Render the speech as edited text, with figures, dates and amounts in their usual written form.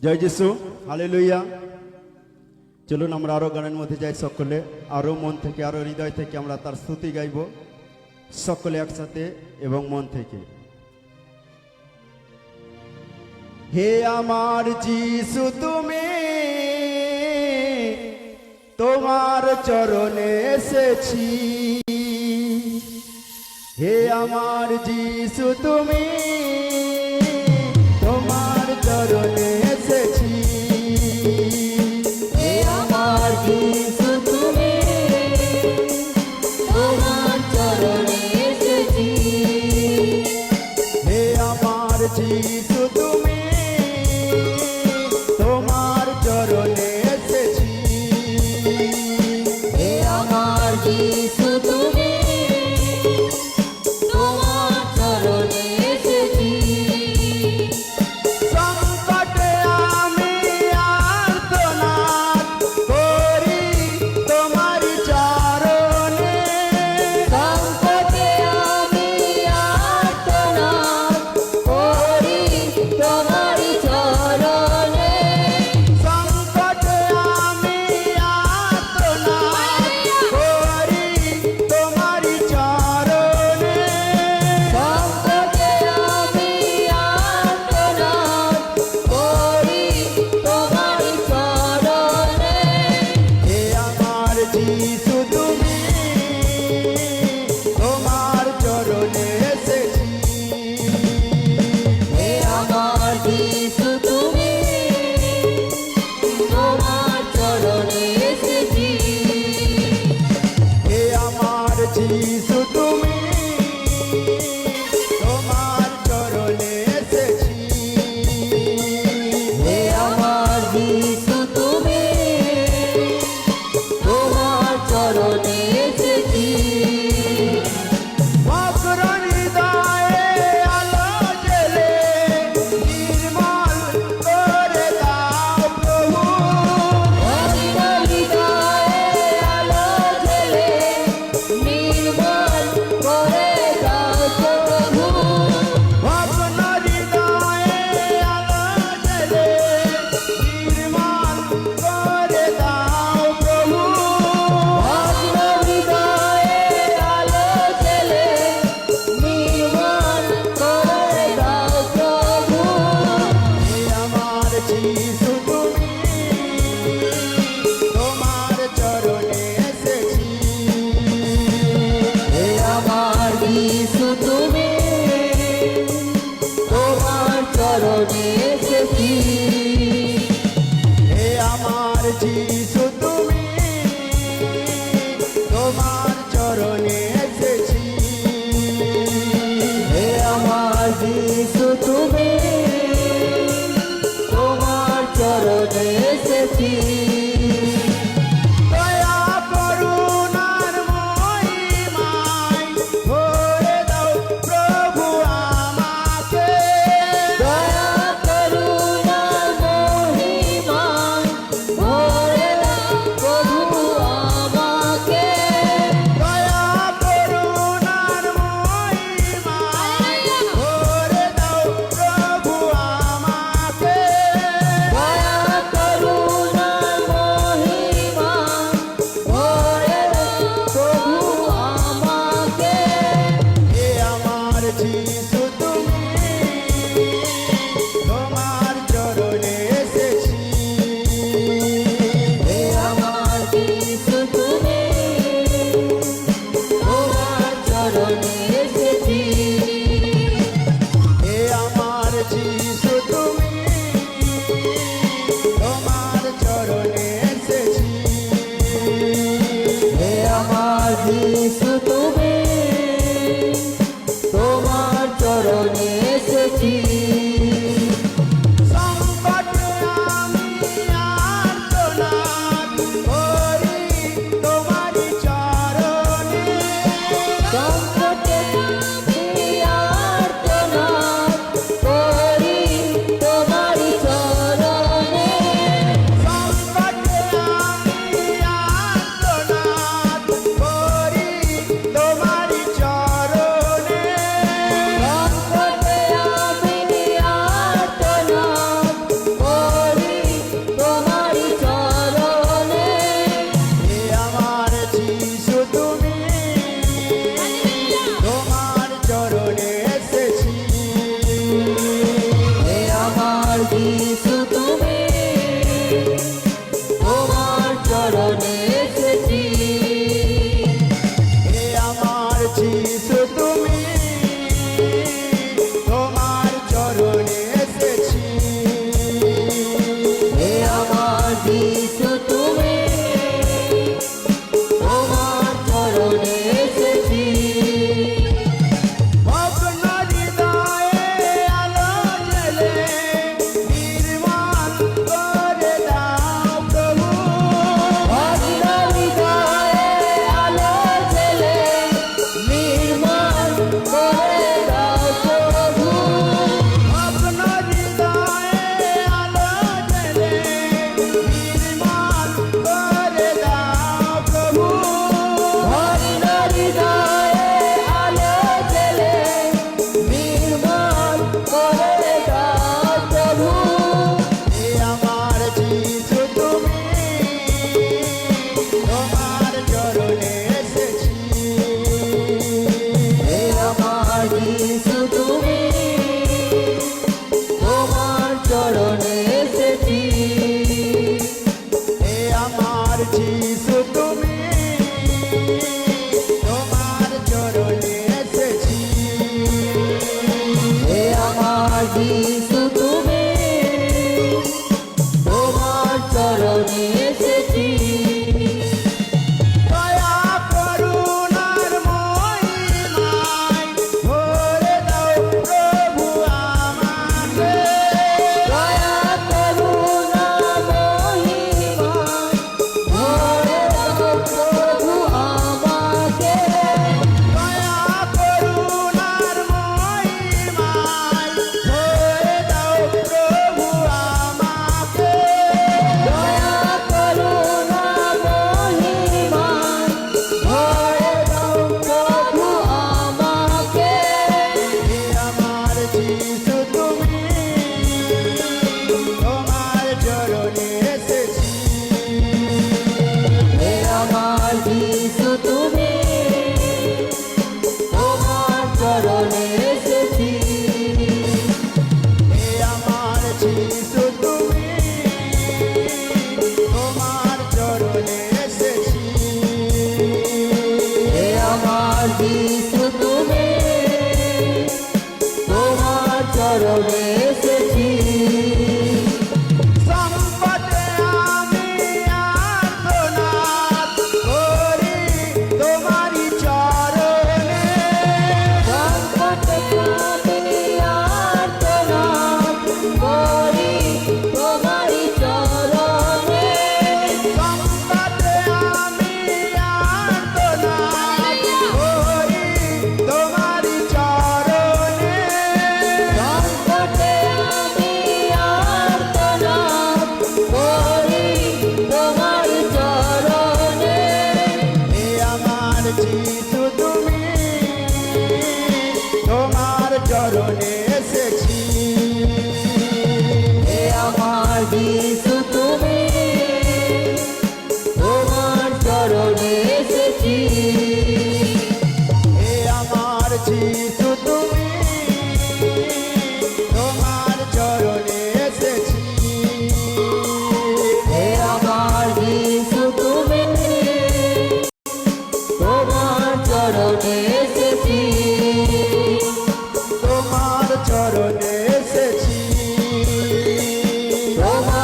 জয় যিশু, হালেলুয়া। চলুন আমরা আরো গানের মধ্যে যাই, সকলে আরো মন থেকে, আরো হৃদয় থেকে আমরা তার স্তুতি গাইব, সকলে একসাথে এবং মন থেকে। হে আমার যিশু, তুমি তোমার চরণে এসেছি। হে আমার যিশু, তুমি তোমার চরণে এসেছি। হে আমার যিশু, তুমি তোমার চরণে এসেছি। হে আমার যিশু, তুমি তোমার চরণে এসেছি। হে আমার যিশু, তুমি তোমার চরণে এসেছি। সংকটে আমি আর্তনাদ করি তোমার চরণে। সংকটে আমি আর্তনাদ করি যিশু তুমি তোমার চরণে এসেছি দয়া করুণার মহিমায় ভরে দাও প্রভু আমাকে। দয়া করুণা মহিমা ভরে দাও প্রভু আমাকে দয়া করুণার মহিমায় ভরে দাও প্রভু আমাকে। দয়া করুণা মহিমা ভরে দাও প্রভু আমাকে হে আমার যিশু তুমি তোমার চরণে এসেছি। হে আমার যিশু তুমি তোমার চরণে এসেছি হে আমার যিশু তুমি তোমার চরণে এসেছি। হে আমার যিশু তুমি তোমার চরণে এসেছি